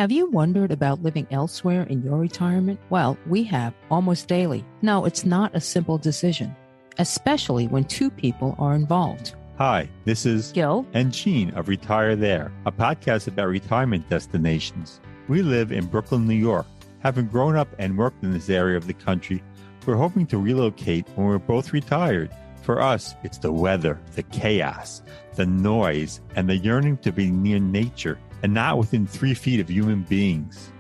Have you wondered about living elsewhere in your retirement? Well, we have almost daily. No, it's not a simple decision, especially when two people are involved. Hi, this is Gil and Gene of Retire There, a podcast about retirement destinations. We live in Brooklyn, New York. Having grown up and worked in this area of the country, we're hoping to relocate when we're both retired. For us, it's the weather, the chaos, the noise, and the yearning to be near nature and not within 3 feet of human beings.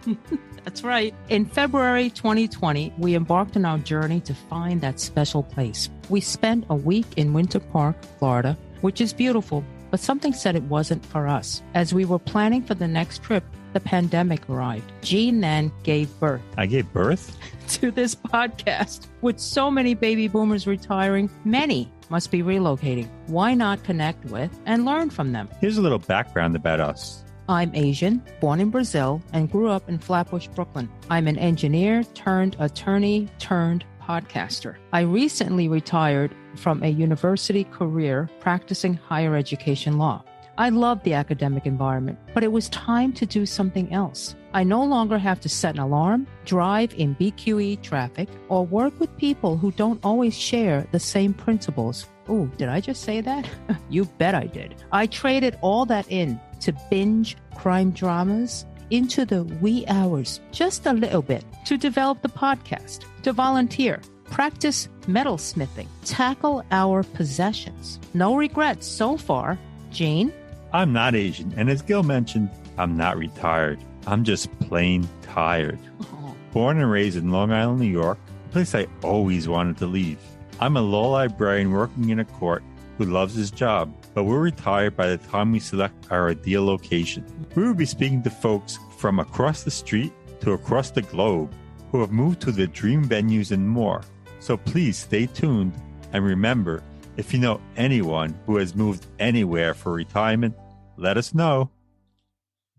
That's right. In February 2020, we embarked on our journey to find that special place. We spent a week in Winter Park, Florida, which is beautiful, but something said it wasn't for us. As we were planning for the next trip, the pandemic arrived. Gene then gave birth. I gave birth? To this podcast. With so many baby boomers retiring, many must be relocating. Why not connect with and learn from them? Here's a little background about us. I'm Asian, born in Brazil, and grew up in Flatbush, Brooklyn. I'm an engineer turned attorney turned podcaster. I recently retired from a university career practicing higher education law. I loved the academic environment, but it was time to do something else. I no longer have to set an alarm, drive in BQE traffic, or work with people who don't always share the same principles. Ooh, did I just say that? You bet I did. I traded all that in to binge crime dramas into the wee hours, just a little bit, to develop the podcast, to volunteer, practice metalsmithing, tackle our possessions. No regrets so far. Gene? I'm not Asian, and as Gil mentioned, I'm not retired. I'm just plain tired. Oh. Born and raised in Long Island, New York, a place I always wanted to leave. I'm a law librarian working in a court who loves his job, but we're retired by the time we select our ideal location. We will be speaking to folks from across the street to across the globe who have moved to their dream venues and more. So please stay tuned, and remember, if you know anyone who has moved anywhere for retirement, let us know.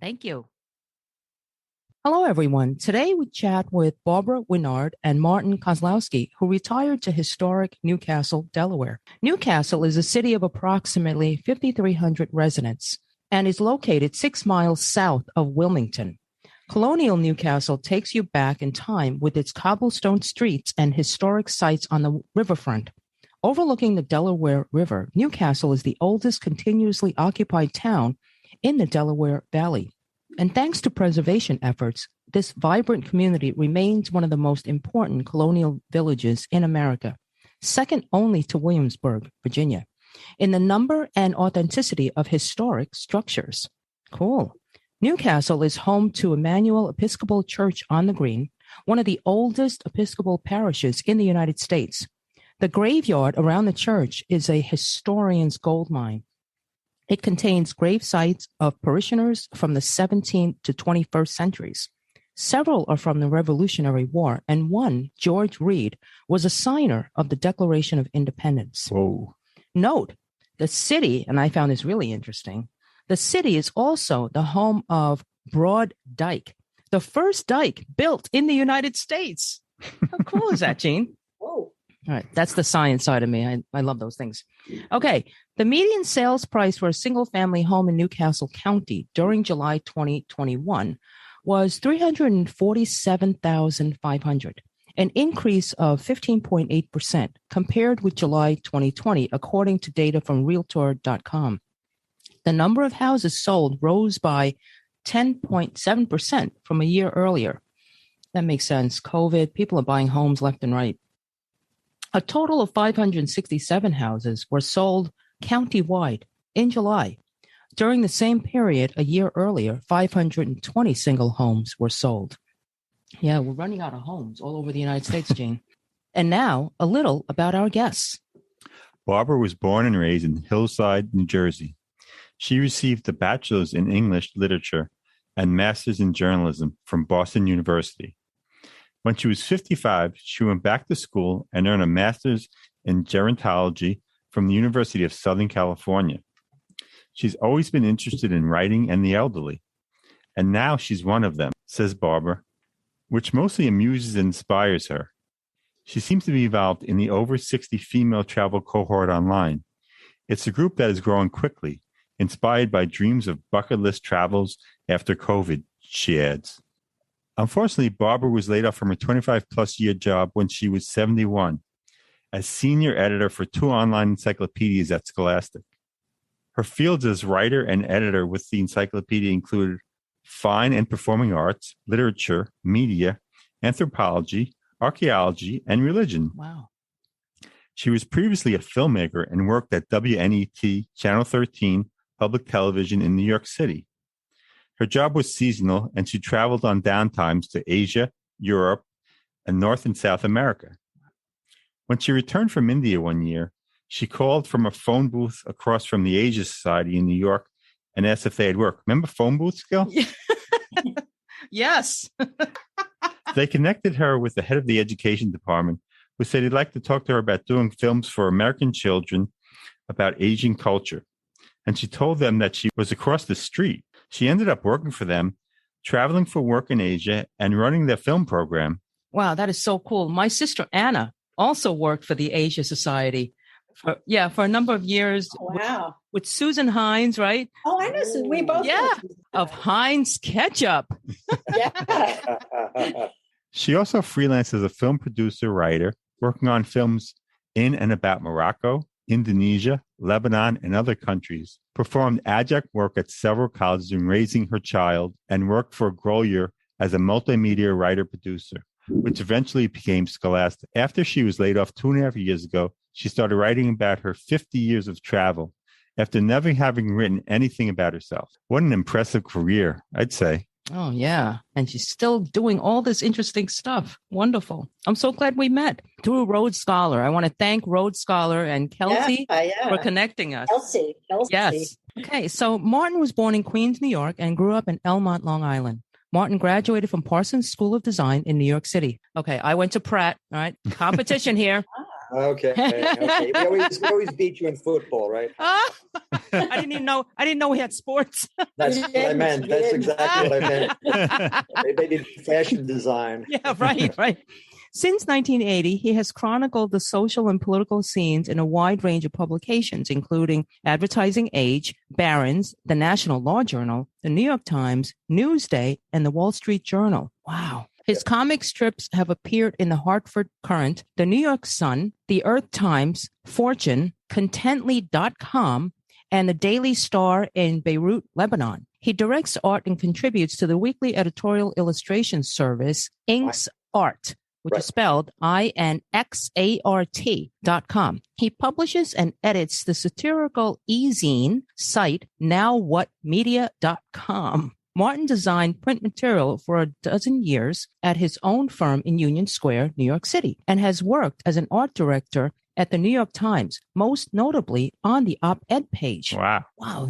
Thank you. Hello, everyone. Today we chat with Barbara Winward and Martin Kozlowski, who retired to historic Newcastle, Delaware. Newcastle is a city of approximately 5,300 residents and is located 6 miles south of Wilmington. Colonial Newcastle takes you back in time with its cobblestone streets and historic sites on the riverfront. Overlooking the Delaware River, Newcastle is the oldest continuously occupied town in the Delaware Valley. And thanks to preservation efforts, this vibrant community remains one of the most important colonial villages in America, second only to Williamsburg, Virginia, in the number and authenticity of historic structures. Cool. Newcastle is home to Emmanuel Episcopal Church on the Green, one of the oldest Episcopal parishes in the United States. The graveyard around the church is a historian's gold mine. It contains grave sites of parishioners from the 17th to 21st centuries. Several are from the Revolutionary War, and one, George Reed, was a signer of the Declaration of Independence. Whoa. Note, the city, and I found this really interesting, the city is also the home of Broad Dyke, the first dike built in the United States. How cool is that, Gene? Whoa. All right, that's the science side of me. I love those things. Okay, the median sales price for a single-family home in Newcastle County during July 2021 was $347,500, an increase of 15.8% compared with July 2020, according to data from Realtor.com. The number of houses sold rose by 10.7% from a year earlier. That makes sense. COVID, people are buying homes left and right. A total of 567 houses were sold countywide in July. During the same period a year earlier, 520 single homes were sold. Yeah, we're running out of homes all over the United States, Gene. And now, a little about our guests. Barbara was born and raised in Hillside, New Jersey. She received a bachelor's in English literature and master's in journalism from Boston University. When she was 55, she went back to school and earned a master's in gerontology from the University of Southern California. She's always been interested in writing and the elderly, and now she's one of them, says Barbara, which mostly amuses and inspires her. She seems to be involved in the over 60 female travel cohort online. It's a group that is growing quickly, inspired by dreams of bucket list travels after COVID. she adds. Unfortunately, Barbara was laid off from her 25-plus year job when she was 71 as senior editor for 2 online encyclopedias at Scholastic. Her fields as writer and editor with the encyclopedia included fine and performing arts, literature, media, anthropology, archaeology, and religion. Wow. She was previously a filmmaker and worked at WNET Channel 13 public television in New York City. Her job was seasonal, and she traveled on downtimes to Asia, Europe, and North and South America. When she returned from India one year, she called from a phone booth across from the Asia Society in New York and asked if they had work. Remember phone booths, Gil? Yes. They connected her with the head of the education department, who said he'd like to talk to her about doing films for American children about Asian culture. And she told them that she was across the street. She ended up working for them, traveling for work in Asia, and running their film program. Wow, that is so cool. My sister Anna also worked for the Asia Society for a number of years. Oh, wow. With Susan Hines, right? Oh, I know. So we both. Yeah. Of Heinz Ketchup. Yeah. She also freelanced as a film producer, writer, working on films in and about Morocco, Indonesia, Lebanon, and other countries, performed adjunct work at several colleges in raising her child, and worked for Grolier as a multimedia writer-producer, which eventually became Scholastic. After she was laid off 2.5 years ago, she started writing about her 50 years of travel after never having written anything about herself. What an impressive career, I'd say. Oh, yeah. And she's still doing all this interesting stuff. Wonderful. I'm so glad we met through Rhodes Scholar. I want to thank Rhodes Scholar and Kelsey for connecting us. Kelsey. Yes. Okay. So Martin was born in Queens, New York, and grew up in Elmont, Long Island. Martin graduated from Parsons School of Design in New York City. Okay. I went to Pratt. All right. Competition here. Okay. We always beat you in football, right? I didn't know we had sports. That's what I meant. That's exactly what I meant. They did fashion design. Yeah, right. Since 1980, he has chronicled the social and political scenes in a wide range of publications, including Advertising Age, Barron's, the National Law Journal, the New York Times, Newsday, and the Wall Street Journal. Wow. His comic strips have appeared in the Hartford Courant, the New York Sun, the Earth Times, Fortune, Contently.com, and the Daily Star in Beirut, Lebanon. He directs art and contributes to the weekly editorial illustration service, Inks Art, which is spelled INXART.com. He publishes and edits the satirical e-zine site NowWhatMedia.com. Martin designed print material for a dozen years at his own firm in Union Square, New York City, and has worked as an art director at the New York Times, most notably on the op-ed page. Wow,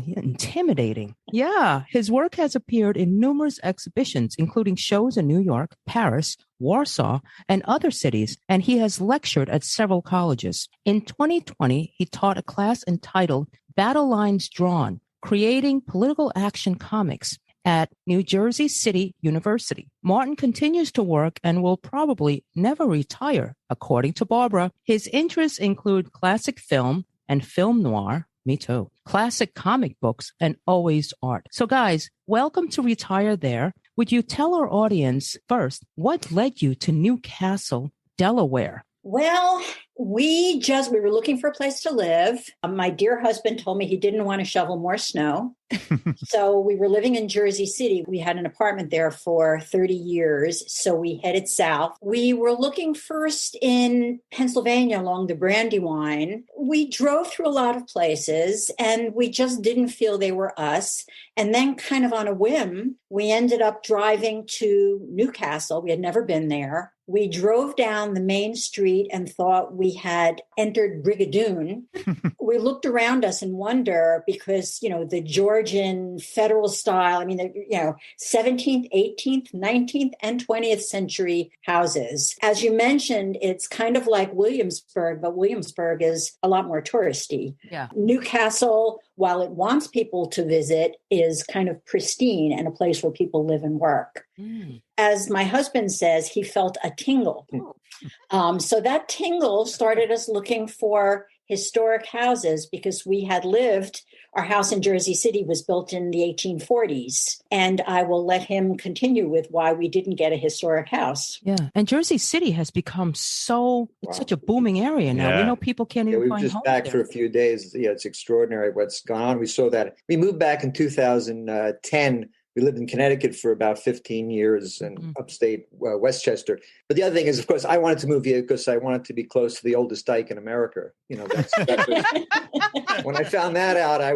intimidating. Yeah, his work has appeared in numerous exhibitions, including shows in New York, Paris, Warsaw, and other cities, and he has lectured at several colleges. In 2020, he taught a class entitled Battle Lines Drawn, Creating Political Action Comics at New Jersey City University. Martin continues to work and will probably never retire, according to Barbara. His interests include classic film and film noir, me too, classic comic books, and always art. So guys, welcome to Retire There. Would you tell our audience first, what led you to Newcastle, Delaware? Well, we were looking for a place to live. My dear husband told me he didn't want to shovel more snow. So we were living in Jersey City. We had an apartment there for 30 years. So we headed south. We were looking first in Pennsylvania along the Brandywine. We drove through a lot of places and we just didn't feel they were us. And then kind of on a whim, we ended up driving to Newcastle. We had never been there. We drove down the main street and thought we had entered Brigadoon. We looked around us in wonder because, the Georgian federal style, 17th, 18th, 19th, and 20th century houses. As you mentioned, it's kind of like Williamsburg, but Williamsburg is a lot more touristy. Yeah. Newcastle, while it wants people to visit, is kind of pristine and a place where people live and work. As my husband says, he felt a tingle. So that tingle started us looking for historic houses because we had lived our house in Jersey City was built in the 1840s. And I will let him continue with why we didn't get a historic house. Yeah. And Jersey City has become it's such a booming area now. Yeah. We know people can't even we were find just homes back there. for a few days. Yeah, it's extraordinary what's gone on. We saw that. We moved back in 2010. We lived in Connecticut for about 15 years in upstate Westchester. But the other thing is, of course, I wanted to move here because I wanted to be close to the oldest dike in America. You know, when I found that out, that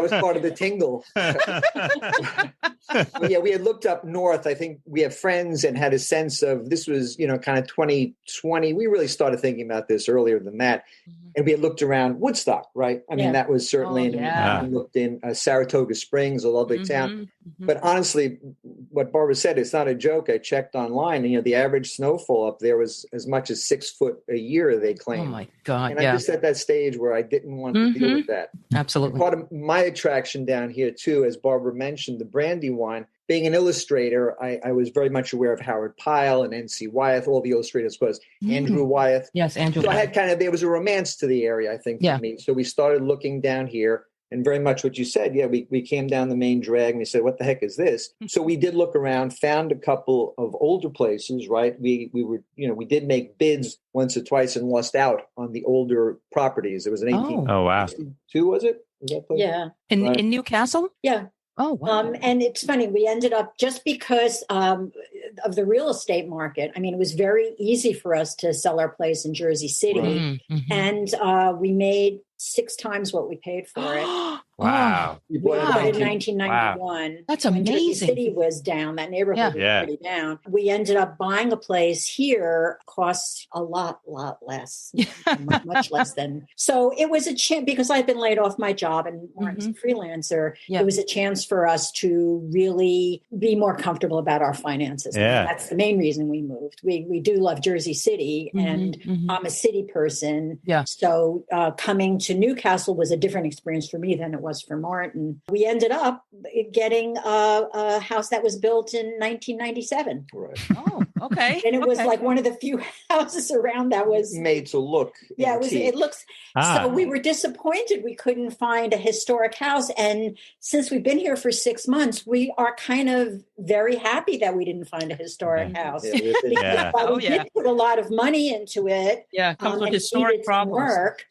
was part of the tingle. Yeah, we had looked up north. I think we have friends and had a sense of this was, kind of 2020. We really started thinking about this earlier than that. And we had looked around Woodstock, right? I mean, that was certainly, we looked in Saratoga Springs, a lovely town. But honestly, what Barbara said, it's not a joke. I checked online, and the average snowfall up there was as much as 6 foot a year, they claim. Oh my God! And I'm just at that stage where I didn't want to deal with that. Absolutely. And part of my attraction down here too, as Barbara mentioned, the Brandywine. Being an illustrator, I was very much aware of Howard Pyle and N.C. Wyeth, all the illustrators was Andrew Wyeth. Yes, Andrew. So I had there was a romance to the area, I think, for me. So we started looking down here. And very much what you said, we came down the main drag and we said, what the heck is this? So we did look around, found a couple of older places, right? We were, we did make bids once or twice and lost out on the older properties. It was an 1862, was it? Was that place? Yeah. In Newcastle? Yeah. Oh, wow. And it's funny, we ended up just because of the real estate market. I mean, it was very easy for us to sell our place in Jersey City. And we made 6 times what we paid for it. Wow. We bought it in 1991. Wow. That's when amazing. Jersey City was down. That neighborhood was pretty down. We ended up buying a place here, cost a lot less, much less than. So it was a chance, because I'd been laid off my job and Martin's a freelancer. It was a chance for us to really be more comfortable about our finances. Yeah. That's the main reason we moved. We do love Jersey City, and I'm a city person. Yeah. So coming to Newcastle was a different experience for me than it was for Martin. We ended up getting a house that was built in 1997. Right. Oh, okay. And it was like one of the few houses around that was made to look. Yeah, it looks. So we were disappointed we couldn't find a historic house. And since we've been here for 6 months, we are kind of very happy that we didn't find a historic house. Yeah, While we did put a lot of money into it. Yeah, comes with historic problems. Work,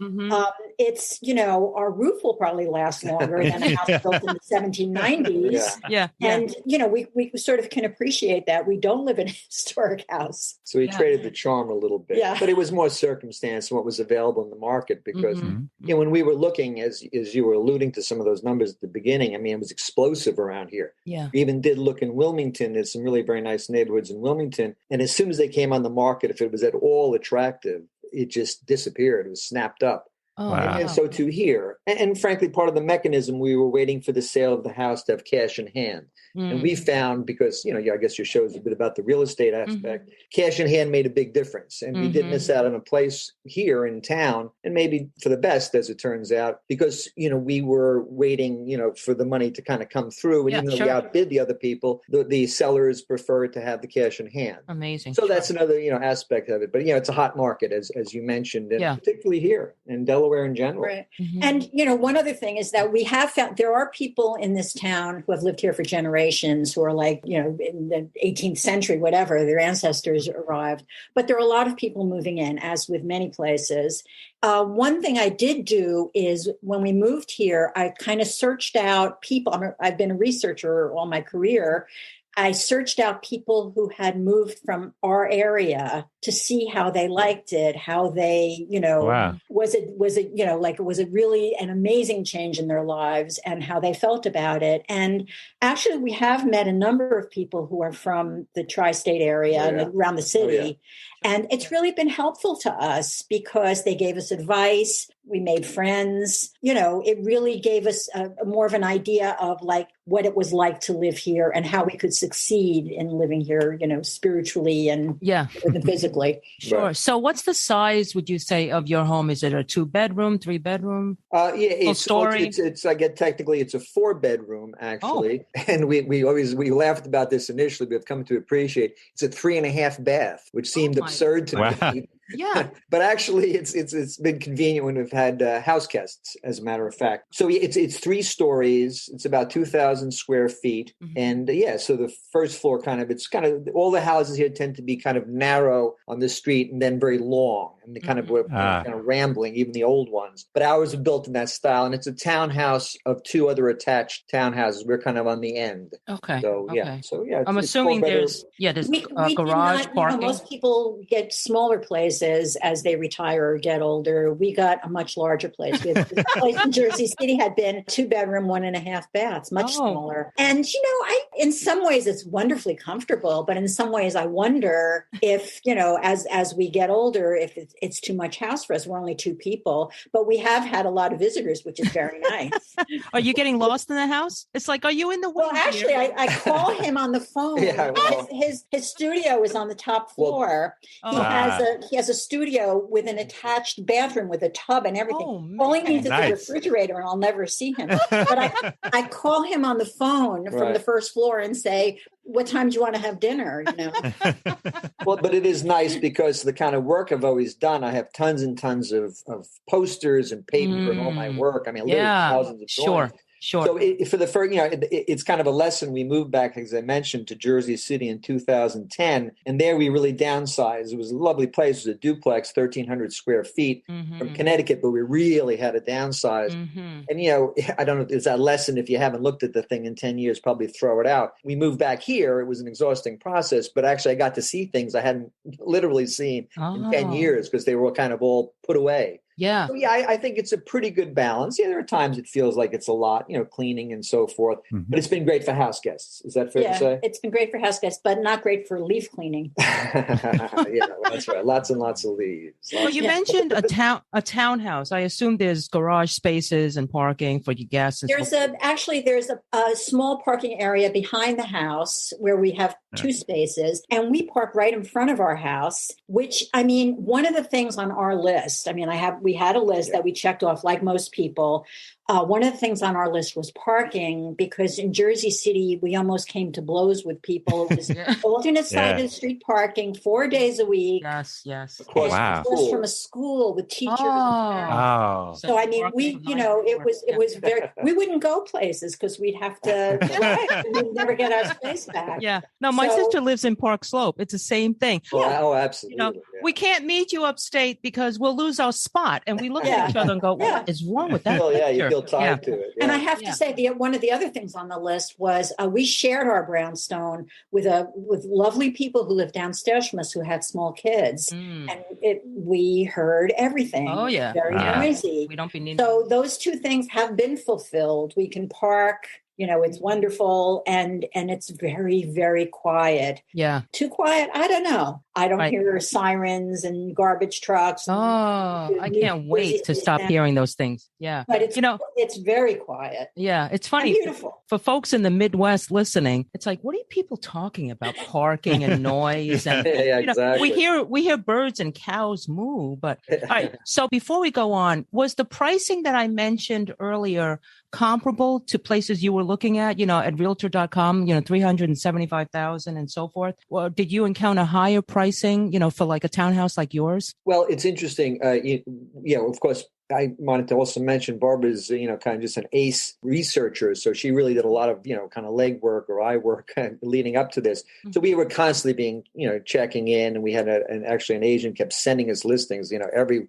it's, our roof will probably last longer than a house built in the 1790s. Yeah. And, we sort of can appreciate that. We don't live in a historic house. So we traded the charm a little bit. Yeah. But it was more circumstance than what was available in the market because when we were looking, as you were alluding to some of those numbers at the beginning, I mean, it was explosive around here. Yeah. We even did look in Wilmington. There's some really very nice neighborhoods in Wilmington. And as soon as they came on the market, if it was at all attractive, it just disappeared. It was snapped up. Oh, wow. And so too here. And frankly, part of the mechanism, we were waiting for the sale of the house to have cash in hand. And we found, because, I guess your show is a bit about the real estate aspect, cash in hand made a big difference. And we did miss out on a place here in town, and maybe for the best, as it turns out, because, we were waiting, for the money to kind of come through. And even though we outbid the other people, the sellers preferred to have the cash in hand. Amazing. So that's another, aspect of it. But, it's a hot market, as you mentioned, and particularly here in Delaware in general. Right. And, one other thing is that we have found there are people in this town who have lived here for generations who are like, in the 18th century, whatever, their ancestors arrived. But there are a lot of people moving in, as with many places. One thing I did do is when we moved here, I kind of searched out people. I've been a researcher all my career. I searched out people who had moved from our area to see how they liked it, how they, was it really an amazing change in their lives and how they felt about it. And actually, we have met a number of people who are from the tri-state area and around the city. And it's really been helpful to us because they gave us advice. We made friends. It really gave us more of an idea of like what it was like to live here and how we could succeed in living here, spiritually and physically. Sure. Right. So what's the size, would you say, of your home? Is it a 2-bedroom, 3-bedroom? It's I get technically it's a 4-bedroom actually. Oh. And we laughed about this initially, but have come to appreciate it's a 3.5 bath, which seemed absurd to me. Yeah. But actually, it's been convenient when we've had house guests, as a matter of fact. So it's 3 stories. It's about 2,000 square feet. Mm-hmm. And so the first floor it's kind of, all the houses here tend to be kind of narrow on the street and then very long. And they kind of were kind of rambling, even the old ones. But ours are built in that style. And it's a townhouse of 2 other attached townhouses. We're kind of on the end. Okay. So, yeah. So, yeah. I'm assuming there's garage parking. Most people get smaller places as they retire or get older. We got a much larger place. This place in Jersey City had been 2-bedroom, 1.5 baths, much smaller. And, in some ways it's wonderfully comfortable, but in some ways I wonder if, as we get older, if it's too much house for us. We're only 2 people, but we have had a lot of visitors, which is very nice. Are you getting lost in the house? It's like, are you in the way? Well, actually, I call him on the phone. Yeah, well, his studio is on the top floor. He has a studio with an attached bathroom with a tub and everything. All he needs is a refrigerator, and I'll never see him. But I call him on the phone from the first floor and say, "What time do you want to have dinner?" Well, but it is nice because the kind of work I've always done, I have tons and tons of posters and paper and all my work. I mean, literally thousands of drawings. Sure. So for the first, it's kind of a lesson. We moved back, as I mentioned, to Jersey City in 2010, and there we really downsized. It was a lovely place. It was a duplex, 1,300 square feet from Connecticut, but we really had to downsize. And I don't know, it's that lesson. If you haven't looked at the thing in 10 years, probably throw it out. We moved back here. It was an exhausting process, but actually I got to see things I hadn't literally seen in 10 years because they were kind of all put away. Yeah. So, I think it's a pretty good balance. Yeah, there are times it feels like it's a lot, cleaning and so forth. But it's been great for house guests. Is that fair to say? It's been great for house guests, but not great for leaf cleaning. That's right. Lots and lots of leaves. Well, you mentioned a townhouse. I assume there's garage spaces and parking for your guests. There's a small parking area behind the house where we have 2 spaces, and we park right in front of our house, which, one of the things on our list, we had a list that we checked off like most people. One of the things on our list was parking, because in Jersey City, we almost came to blows with people. It was alternate side of the street parking 4 days a week. Yes. Of course, from a school with teachers. So it was very. We wouldn't go places because we'd have to. We'd never get our space back. Yeah. No, my sister lives in Park Slope. It's the same thing. Oh, absolutely. We can't meet you upstate because we'll lose our spot, and we look at each other and go, "What is wrong with that?" You feel tied to it. And I have to say, one of the other things on the list was we shared our brownstone with lovely people who lived downstairs from us who had small kids, and we heard everything. Oh yeah, very noisy. We don't be needing. So those 2 things have been fulfilled. We can park. It's wonderful, and it's very, very quiet. Yeah. Too quiet? I don't know. I don't hear sirens and garbage trucks. I can't wait to stop hearing those things. Yeah. But it's very quiet. Yeah. It's funny. And beautiful. For folks in the Midwest listening, it's like, what are you people talking about? Parking and noise. And exactly. we hear birds and cows moo. But all right. So before we go on, was the pricing that I mentioned earlier comparable to places you were looking at, at realtor.com, $375,000 and so forth? Or did you encounter higher pricing, for like a townhouse like yours? Well, it's interesting. Of course, I wanted to also mention Barbara's, kind of just an ace researcher. So she really did a lot of, kind of legwork or eye work leading up to this. So we were constantly being, checking in, and we had actually an agent kept sending us listings, every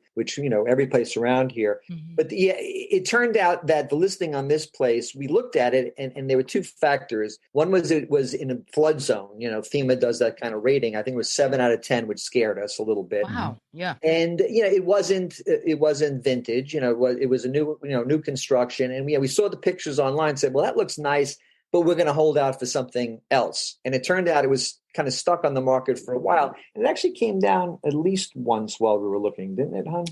place around here. But it turned out that the listing on this place, we looked at it and there were 2 factors. One was it was in a flood zone. FEMA does that kind of rating. I think it was 7 out of 10, which scared us a little bit. Wow. Yeah. And, it wasn't vintage. It was a new construction. And we saw the pictures online and said, well, that looks nice, but we're going to hold out for something else. And it turned out it was kind of stuck on the market for a while. And it actually came down at least once while we were looking, didn't it, hon?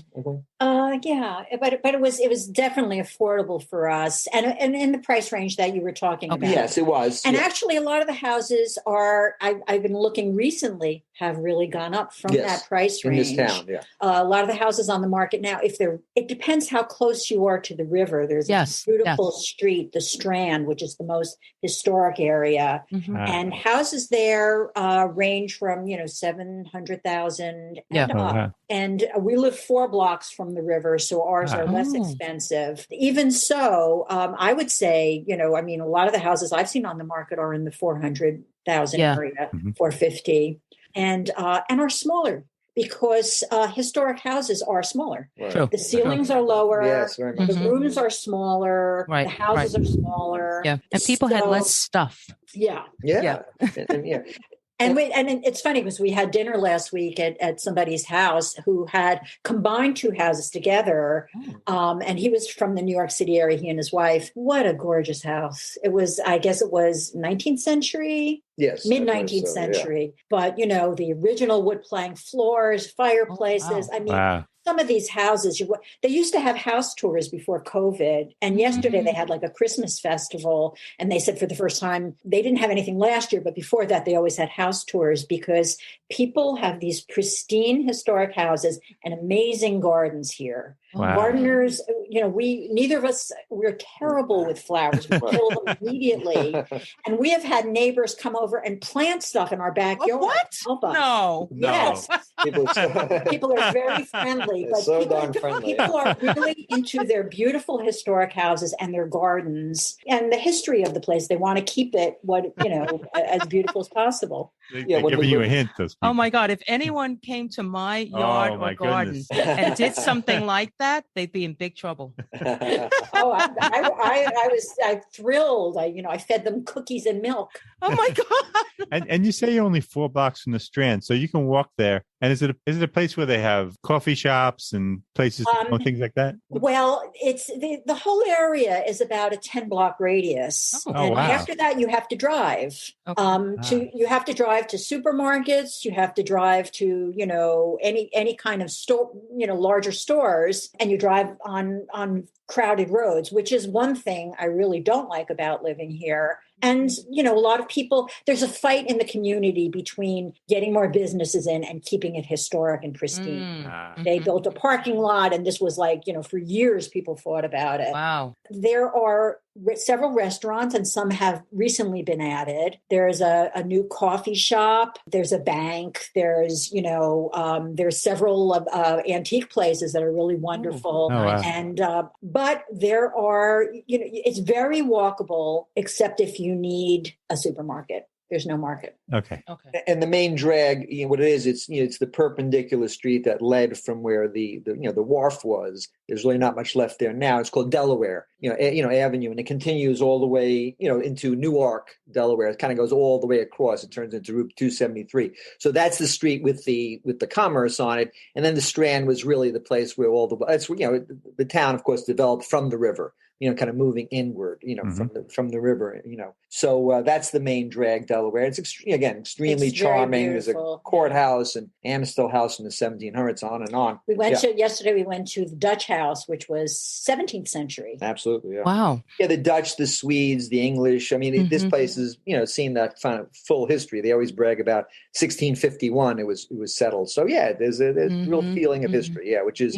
Yeah, but it was definitely affordable for us, and in the price range that you were talking about. Yes, it was. And actually, a lot of the houses are. I've been looking recently. have really gone up from that price range. In this town, a lot of the houses on the market now, it depends how close you are to the river. There's a beautiful street, the Strand, which is the most historic area. And houses there range from, $700,000 and up. Wow. And we live 4 blocks from the river, so ours are less expensive. Even so, I would say, a lot of the houses I've seen on the market are in the 400,000 area, 450. And are smaller because historic houses are smaller. Right. The ceilings are lower. Yes, very much. The rooms are smaller. Right. The houses are smaller. Yeah, and people had less stuff. Yeah. And And it's funny because we had dinner last week at somebody's house who had combined 2 houses together. And he was from the New York City area, he and his wife. What a gorgeous house. I guess it was 19th century. Yes. Mid-19th century. But, the original wood plank floors, fireplaces. Some of these houses, they used to have house tours before COVID. And yesterday they had like a Christmas festival. And they said for the first time, they didn't have anything last year, but before that, they always had house tours because people have these pristine historic houses and amazing gardens here. Wow. Gardeners, neither of us, we're terrible with flowers. We kill them immediately. And we have had neighbors come over and plant stuff in our backyard. What? Help us. No. Yes. People are very friendly. But so darn friendly. People are really into their beautiful historic houses and their gardens and the history of the place. They want to keep it as beautiful as possible. They're giving you a hint. Oh my God. If anyone came to my yard or garden and did something like that, they'd be in big trouble. I was thrilled. I fed them cookies and milk. Oh my God. And you say you're only 4 blocks from the Strand, so you can walk there. And is it a place where they have coffee shops and places things like that? Well, it's the whole area is about a 10-block radius. And after that, you have to drive. Okay. You have to drive to supermarkets. You have to drive to any kind of store, larger stores, and you drive on crowded roads, which is one thing I really don't like about living here. And, a lot of people, there's a fight in the community between getting more businesses in and keeping it historic and pristine. They built a parking lot, and this was for years people fought about it. Wow. There are several restaurants, and some have recently been added. There's a new coffee shop. There's a bank. There's several antique places that are really wonderful. And but there are, it's very walkable, except if you need a supermarket. There's no market. Okay. And the main drag, what it is, it's the perpendicular street that led from where the wharf was. There's really not much left there now. It's called Delaware, Avenue, and it continues all the way, into Newark, Delaware. It kind of goes all the way across. It turns into Route 273. So that's the street with the commerce on it. And then the Strand was really the place where the town, of course, developed from the river. Kind of moving inward, from the river, So that's the main drag, Delaware. It's extremely charming. There's a courthouse and Amstel House in the 1700s, on and on. Yesterday we went to the Dutch House, which was 17th century. Absolutely. Yeah. Wow. Yeah, the Dutch, the Swedes, the English. I mean, this place is, seen that kind of full history. They always brag about 1651. It was settled. So there's a real feeling of history. Which is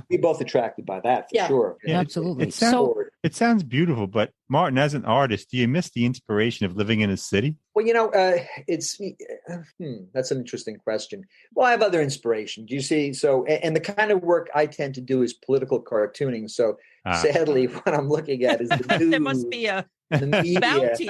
we both attracted by that for sure. Yeah, absolutely. It sounds beautiful, but Martin, as an artist, do you miss the inspiration of living in a city? Well, it's that's an interesting question. Well, I have other inspiration. Do you see? So, and the kind of work I tend to do is political cartooning. So, sadly, what I'm looking at is the news. There must be a bounty.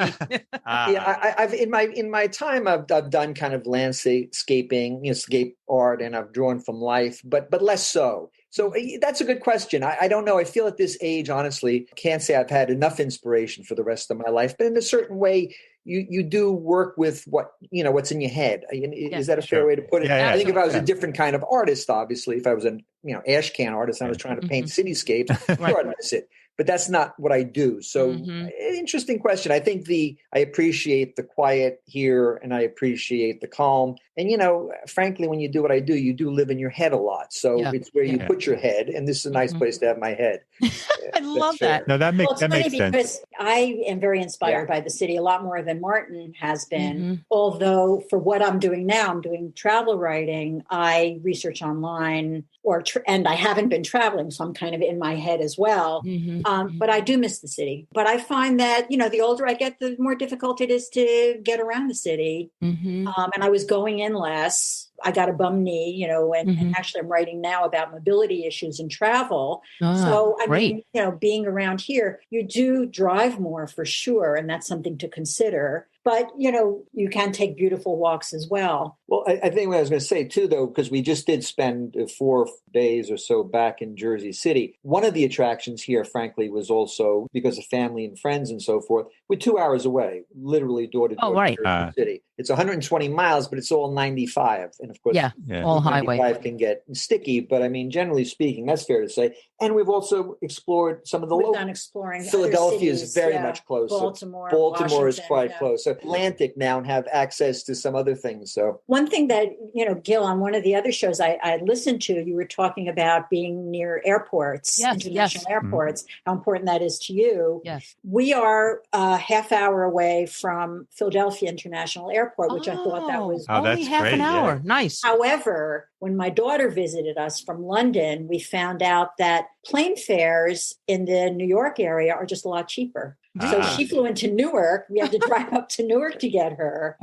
I've in my time I've done kind of landscaping, scape art, and I've drawn from life, but less so. So that's a good question. I don't know. I feel at this age, honestly, can't say I've had enough inspiration for the rest of my life. But in a certain way, you do work with what's in your head. Is that a fair way to put it? Yeah, I think if I was a different kind of artist, obviously, if I was an ash can artist and I was trying to paint cityscapes, sure, I'd miss it. but that's not what I do. So interesting question. I think I appreciate the quiet here and I appreciate the calm. And, frankly, when you do what I do, you do live in your head a lot. So it's where you put your head, and this is a nice place to have my head. I love that. No, that makes sense. Because I am very inspired by the city a lot more than Martin has been. Although for what I'm doing now, I'm doing travel writing. I research online, and I haven't been traveling, so I'm kind of in my head as well. But I do miss the city. But I find that the older I get, the more difficult it is to get around the city. And I was going in less. I got a bum knee, and actually I'm writing now about mobility issues and travel. So I mean, being around here, you do drive more for sure, and that's something to consider. But, you can take beautiful walks as well. Well, I think what I was going to say, too, though, because we just did spend 4 days or so back in Jersey City. One of the attractions here, frankly, was also because of family and friends and so forth. We're 2 hours away, literally door to door to Jersey City. It's 120 miles, but it's all 95. And, of course, all highway. 95 can get sticky. But, I mean, generally speaking, that's fair to say. And we've also explored some of the local. Exploring Philadelphia is very much closer. Baltimore is quite close. So Atlantic now and have access to some other things. So one thing that, Gil, on one of the other shows I listened to, you were talking about being near airports, international airports, how important that is to you. Yes. We are a half hour away from Philadelphia International Airport, which I thought that was only half an hour. Nice. However, when my daughter visited us from London, we found out that plane fares in the New York area are just a lot cheaper. So she flew into Newark. We had to drive up to Newark to get her.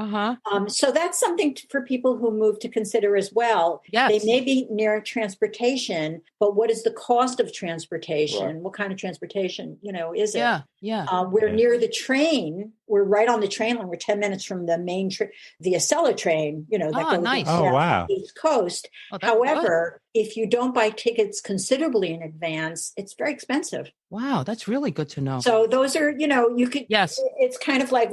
So that's something for people who move to consider as well. Yes. They may be near transportation, but what is the cost of transportation? Right. What kind of transportation, is it? We're near the train. We're right on the train line. We're 10 minutes from the main the Acela train, that goes wow. the East Coast. However, if you don't buy tickets considerably in advance, it's very expensive. Wow, that's really good to know. So those are, you could, it's kind of like,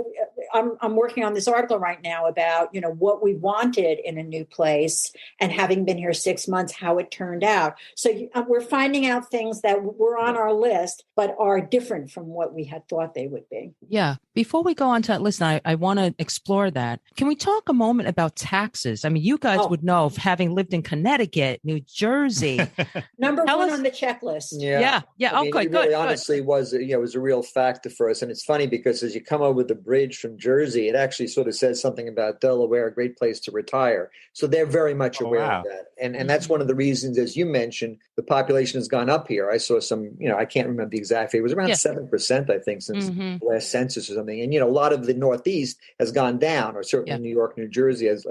I'm working on this article right now about, what we wanted in a new place and having been here 6 months, how it turned out. So we're finding out things that were on our list, but are different from what we had thought they would be. Yeah. Before we go on to that list, I want to explore that. Can we talk a moment about taxes? I mean, you guys would know, of having lived in Connecticut, New Jersey. Number one on the checklist. Yeah. I mean, okay, it really honestly was a real factor for us. And it's funny because as you come over the bridge from Jersey, it actually sort of says something about Delaware, a great place to retire. So they're very much aware of that. And that's one of the reasons, as you mentioned, the population has gone up here. I saw some, I can't remember the exact figure. It was around 7%, I think, since the last census or something. And, a lot of the Northeast has gone down, or certainly New York, New Jersey has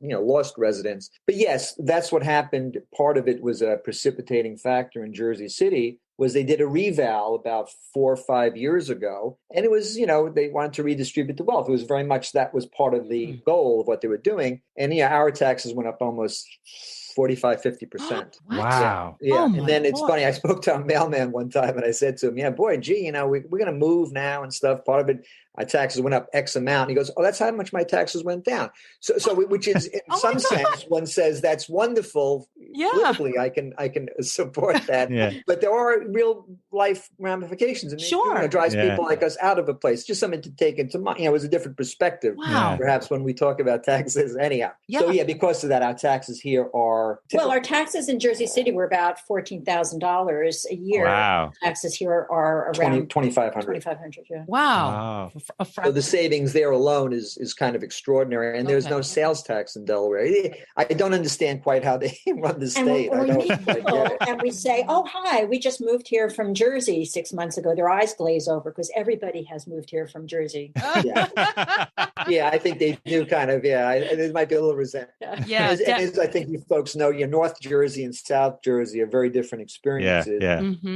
lost residents. But yes, that's what happened. Part of it was a precipitating factor in Jersey City. Was they did a reval about 4 or 5 years ago. And it was, they wanted to redistribute the wealth. It was very much that was part of the goal of what they were doing. And, our taxes went up almost 45-50%. Wow. Yeah. And then it's funny. I spoke to a mailman one time and I said to him, we're going to move now and stuff. Part of it, my taxes went up X amount. And he goes, that's how much my taxes went down. So which is in some sense, one says that's wonderful. Yeah. Politically, I can support that. But there are real life ramifications. And it drives people like us out of a place. Just something to take into mind. It was a different perspective. Wow. Perhaps when we talk about taxes anyhow. So because of that, our taxes here are typical. Well, our taxes in Jersey City were about $14,000 a year. Wow. Taxes here are around $2,500. Wow. So the savings there alone is kind of extraordinary. And there's no sales tax in Delaware. I don't understand quite how they run the state. And we meet people and we say, hi, we just moved here from Jersey 6 months ago. Their eyes glaze over because everybody has moved here from Jersey. I think they do kind of, there might be a little resentment. As I think you folks know, North Jersey and South Jersey are very different experiences.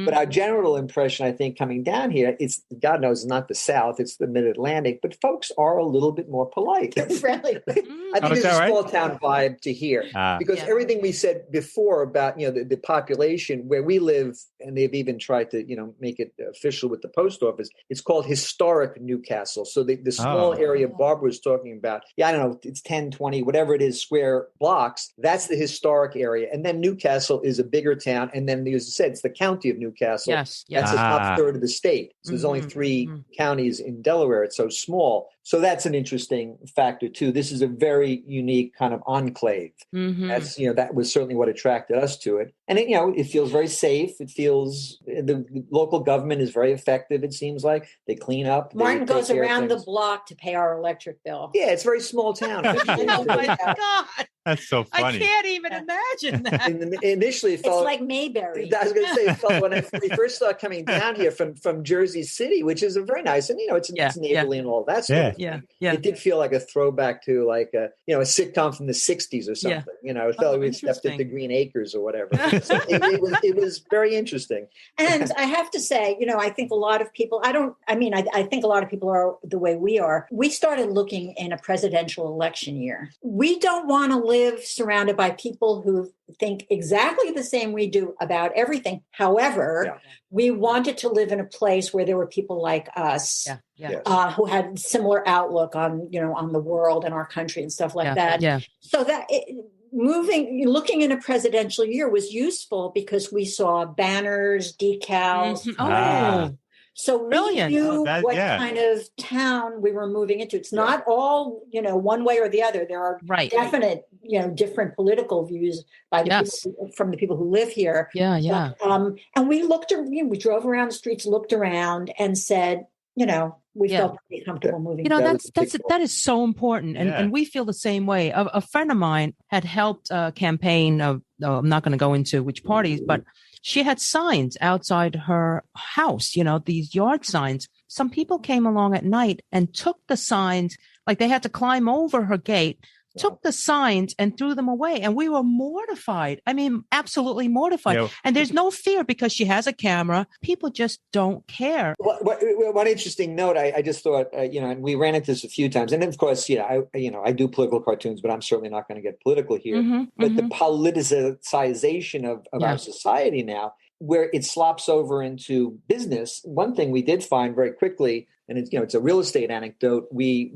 But our general impression, I think, coming down here, it's, God knows, not the South, it's the Mid-Atlantic, but folks are a little bit more polite. Friendly. I think there's a small town vibe to here because everything we said before about, the population where we live, and they've even tried to, make it official with the post office, it's called historic Newcastle. So the small area Barbara was talking about, I don't know, it's 10, 20, whatever it is, square blocks. That's the historic historic area. And then Newcastle is a bigger town. And then, as I said, it's the county of Newcastle. Yes. That's the top third of the state. So there's only 3 counties in Delaware. It's so small. So that's an interesting factor, too. This is a very unique kind of enclave. That's, that was certainly what attracted us to it. And, it feels very safe. It feels the local government is very effective, it seems like. They clean up. Martin goes around the block to pay our electric bill. Yeah, it's a very small town. Oh, my God. That's so funny. I can't even imagine that. Initially, it felt it's like Mayberry. I was going to say, it felt when we first started coming down here from Jersey City, which is a very nice, and it's neighborly and all that stuff. Yeah. It did feel like a throwback to like a sitcom from the '60s or something. It felt like we stepped into Green Acres or whatever. So it was very interesting. And I have to say, I think a lot of people. I think a lot of people are the way we are. We started looking in a presidential election year. We don't want to live surrounded by people who think exactly the same we do about everything. However, we wanted to live in a place where there were people like us who had similar outlook on the world and our country and stuff like that. Yeah. So that looking in a presidential year was useful because we saw banners, decals. So we knew what kind of town we were moving into. It's not all, one way or the other. There are definite, different political views by from the people who live here. Yeah. But, and we we drove around the streets, looked around and said, we felt pretty comfortable moving. That is so important. And we feel the same way. A friend of mine had helped campaign of, I'm not going to go into which parties, but she had signs outside her house, these yard signs. Some people came along at night and took the signs, like they had to climb over her gate, took the signs and threw them away. And we were mortified. I mean, absolutely mortified. And there's no fear because she has a camera. People just don't care. One interesting note, I just thought, and we ran into this a few times. And of course, I do political cartoons, but I'm certainly not going to get political here. But the politicization of our society now, where it slops over into business. One thing we did find very quickly, and it's a real estate anecdote. We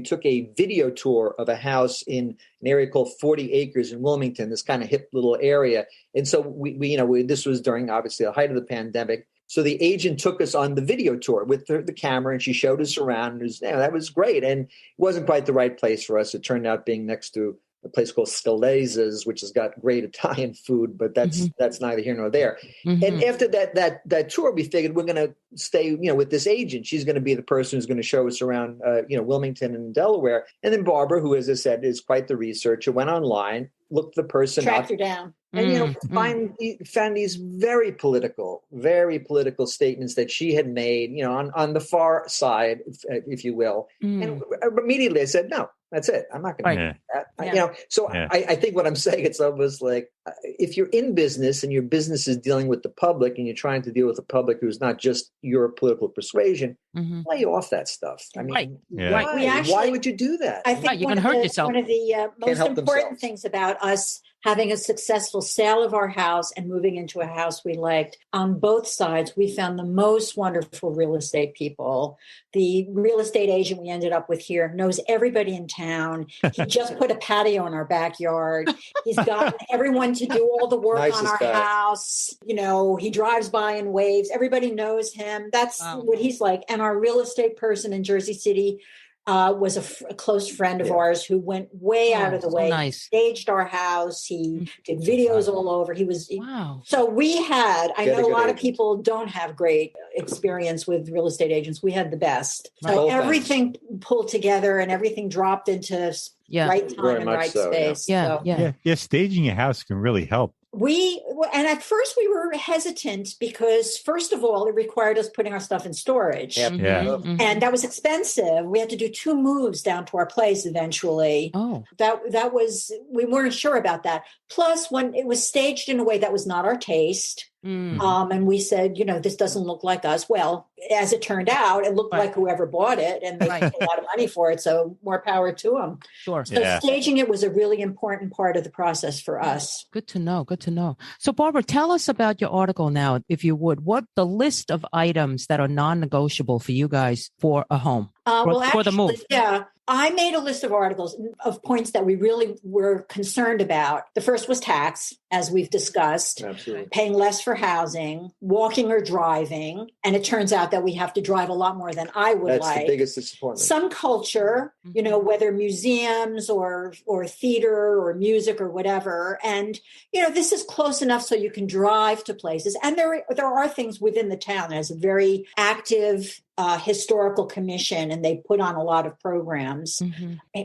took a video tour of a house in an area called 40 Acres in Wilmington, this kind of hip little area. And so we this was during obviously the height of the pandemic. So the agent took us on the video tour with the camera, and she showed us around. And that was great. And it wasn't quite the right place for us. It turned out being next to a place called Scalese's, which has got great Italian food, but that's neither here nor there. And after that tour, we figured we're going to stay, with this agent. She's going to be the person who's going to show us around, Wilmington and Delaware. And then Barbara, who, as I said, is quite the researcher, went online, looked the person tracked up, her down, and found these very political statements that she had made, on the far side, if you will. And immediately I said, no. That's it. I'm not going to do that. So I think what I'm saying, it's almost like if you're in business and your business is dealing with the public and you're trying to deal with the public who's not just your political persuasion, lay off that stuff. I mean, why would you do that? I think you're going to hurt yourself. One of the most important things about us having a successful sale of our house and moving into a house we liked, on both sides, we found the most wonderful real estate people. The real estate agent we ended up with here knows everybody in town. He just put a patio in our backyard. He's got everyone to do all the work on our house. He drives by and waves. Everybody knows him. That's what he's like. And our real estate person in Jersey City was a close friend of ours who went way out of the way. Nice. He staged our house. He did videos all over. He was So we had. I know a lot of people don't have great experience with real estate agents. We had the best. So everything pulled together and everything dropped into right time and right space. Staging a house can really help. And at first we were hesitant because, first of all, it required us putting our stuff in storage. And that was expensive. We had to do 2 moves down to our place eventually. That was, we weren't sure about that. Plus, when it was staged in a way that was not our taste, and we said, this doesn't look like us. Well, as it turned out, it looked like whoever bought it, and they paid a lot of money for it. So more power to them. Sure. So staging it was a really important part of the process for us. Good to know. So Barbara, tell us about your article now, if you would. What the list of items that are non-negotiable for you guys for a home? For the move. I made a list of articles of points that we really were concerned about. The first was tax, as we've discussed. Absolutely. Paying less for housing, walking or driving. And it turns out that we have to drive a lot more than I would like. That's the biggest disappointment. Some culture, whether museums or theater or music or whatever. And, this is close enough so you can drive to places. And there are things within the town. There's a very active historical commission, and they put on a lot of programs.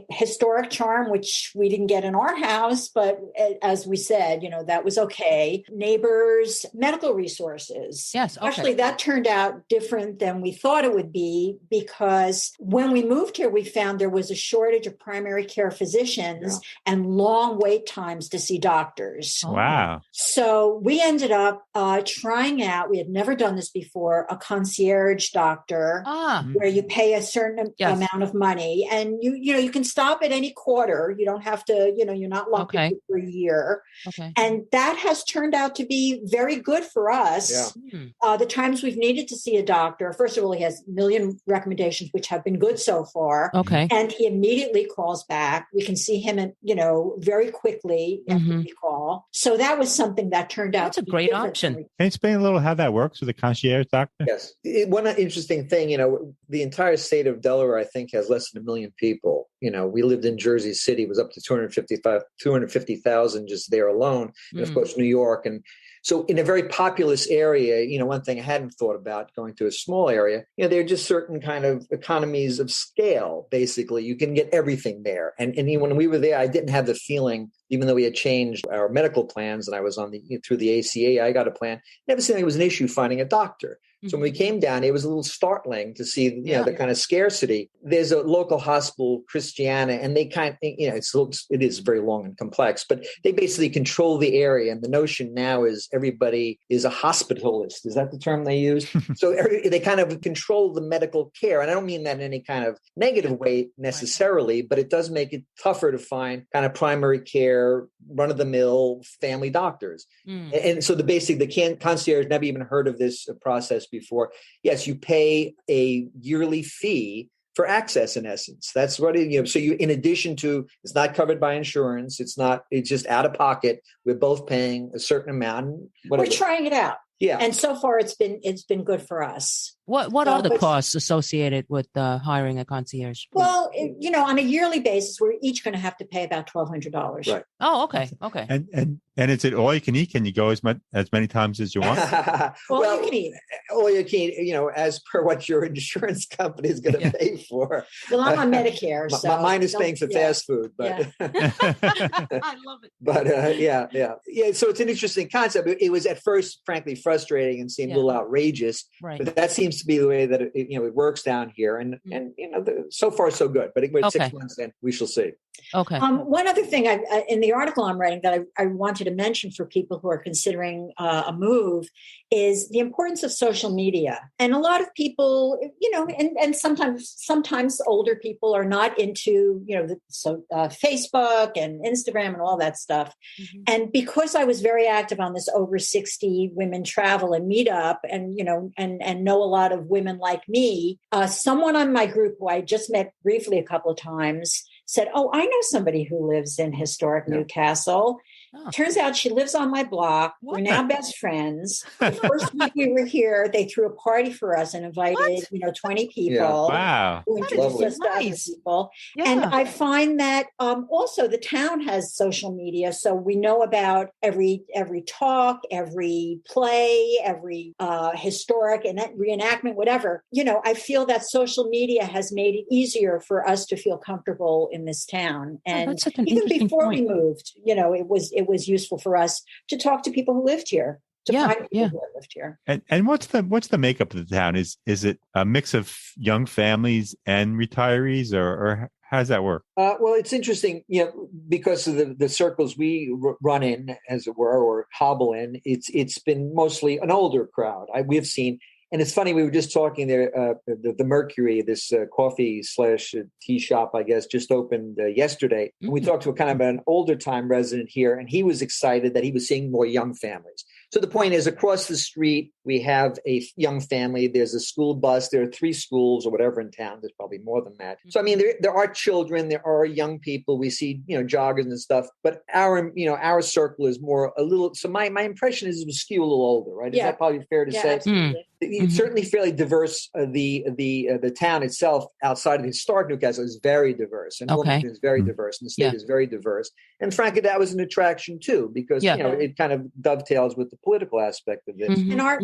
Historic charm, which we didn't get in our house, but as we said, that was okay. Neighbors, medical resources. Yes. Okay. Actually, that turned out different than we thought it would be, because when we moved here, we found there was a shortage of primary care physicians and long wait times to see doctors. Wow. So we ended up trying out, we had never done this before, a concierge doctor, where you pay a certain amount of money, and you can stop at any quarter. You don't have to, you're not locked in for a year. Okay. And that has turned out to be very good for us. Yeah. The times we've needed to see a doctor, first of all, he has a million recommendations, which have been good so far. Okay. And he immediately calls back. We can see him, very quickly after we call. So that was something that turned out That's a great option. Can you explain a little how that works with a concierge doctor? Yes. One interesting thing, the entire state of Delaware, I think, has less than 1 million people. We lived in Jersey City, it was up to 250,000 just there alone. And of course, New York. And so in a very populous area, one thing I hadn't thought about going to a small area, there are just certain kind of economies of scale. Basically, you can get everything there. And when we were there, I didn't have the feeling, even though we had changed our medical plans and I was through the ACA, I got a plan. Never seemed like it was an issue finding a doctor. So when we came down, it was a little startling to see, the kind of scarcity. There's a local hospital, Christiana, and they kind of, it is very long and complex, but they basically control the area. And the notion now is everybody is a hospitalist. Is that the term they use? So they kind of control the medical care. And I don't mean that in any kind of negative way necessarily, but it does make it tougher to find kind of primary care, run-of-the-mill family doctors. And so the concierge, never even heard of this process before. Yes, you pay a yearly fee for access, in essence. That's what so you, in addition to, it's not covered by insurance, it's just out of pocket. We're both paying a certain amount. We're trying it out. Yeah. And so far it's been good for us. What are the costs associated with hiring a concierge? Well, on a yearly basis, we're each going to have to pay about $1,200. Right. Oh, okay. Okay. And is it all you can eat? Can you go as many times as you want? Well, you can eat. All you can eat, as per what your insurance company is going to pay for. Well, I'm on Medicare, so mine is paying for fast food, but I love it. But yeah. So it's an interesting concept. It was at first, frankly, frustrating and seemed a little outrageous. Right. But that seems to be the way that it works down here, and so far so good. But we're 6 months in, we shall see. Okay. One other thing in the article I'm writing that I wanted to mention for people who are considering a move is the importance of social media. And a lot of people, and sometimes older people are not into, Facebook and Instagram and all that stuff. And because I was very active on this over 60 women travel and meetup, and know a lot of women like me, someone on my group who I just met briefly a couple of times said, "Oh, I know somebody who lives in historic Newcastle." Oh. Turns out she lives on my block. We're now best friends. The first week we were here, they threw a party for us and invited, 20 people. Yeah. Wow. Who introduced us to other people. Yeah. And I find that also the town has social media. So we know about every talk, every play, every historic reenactment, whatever. I feel that social media has made it easier for us to feel comfortable in this town. And even before we moved, it was useful for us to talk to people who lived here, to find people who lived here. And what's the makeup of the town? Is it a mix of young families and retirees, or how does that work? Well, it's interesting, because of the circles we run in, as it were, or hobble in. It's been mostly an older crowd. We've seen. And it's funny, we were just talking there, the Mercury, this coffee/tea shop, I guess, just opened yesterday. And we talked to a kind of an older time resident here, and he was excited that he was seeing more young families. So the point is, across the street, we have a young family. There's a school bus. There are 3 schools or whatever in town. There's probably more than that. So, I mean, there are children. There are young people. We see, joggers and stuff. But our circle is more a little. So my impression is it was skew a little older, right? Is that probably fair to say? Absolutely. It's certainly fairly diverse. The town itself, outside of the historic Newcastle, is very diverse, and Wilmington is very diverse, and the state is very diverse. And frankly, that was an attraction too, because it kind of dovetails with the political aspect of this. And our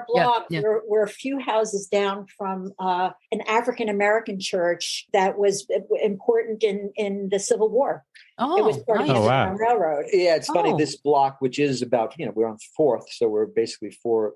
block, we're a few houses down from an African American church that was important in the Civil War. Oh, it was part of the Underground Railroad. Yeah, it's funny. This block, which is about, we're on 4th, so we're basically 4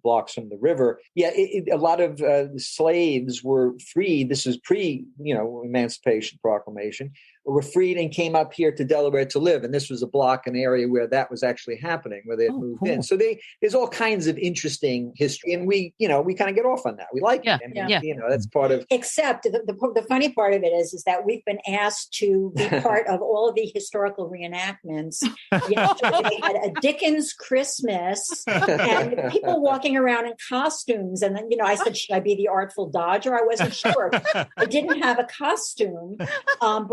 blocks from the river. Yeah, a lot of slaves were freed. This is Emancipation Proclamation. Were freed and came up here to Delaware to live. And this was a block, an area where that was actually happening, where they had moved in. So there's all kinds of interesting history. And we kind of get off on that. We like it. And, that's part of... Except the funny part of it is that we've been asked to be part of all of the historical reenactments. Yesterday we had a Dickens Christmas and people walking around in costumes. And then, I said, should I be the Artful Dodger? I wasn't sure. I didn't have a costume, but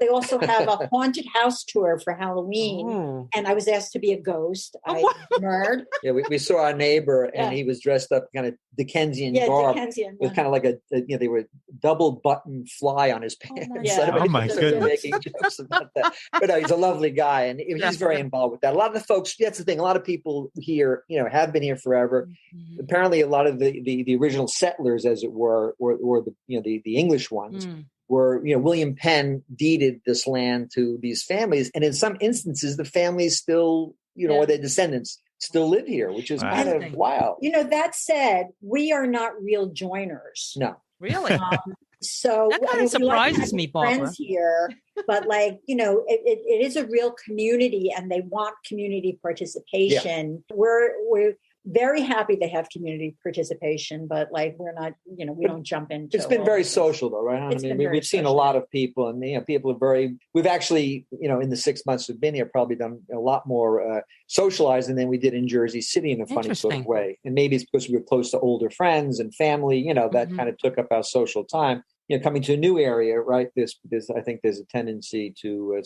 they also have a haunted house tour for Halloween, and I was asked to be a ghost. I demurred. Yeah, we saw our neighbor, and he was dressed up kind of Dickensian garb. With kind of like they were double button fly on his pants. Oh my goodness! Making jokes about that. But no, he's a lovely guy, and he's very involved with that. A lot of the folks, that's the thing. A lot of people here, have been here forever. Mm-hmm. Apparently, a lot of the original settlers, as it were, or the English ones. Where William Penn deeded this land to these families, and in some instances, the families still, or their descendants still live here, which is kind of wild. That said, we are not real joiners. No, really. So that kind of surprises me, Barbara. Friends here, but it is a real community, and they want community participation. Yeah. We're very happy they have community participation, but we're not, we don't jump into. It's been very social though, right? We've seen a lot of people, and people are we've actually, in the 6 months we've been here, probably done a lot more socializing than we did in Jersey City in a funny sort of way. And maybe it's because we were close to older friends and family, that kind of took up our social time. Coming to a new area, right? I think there's a tendency to,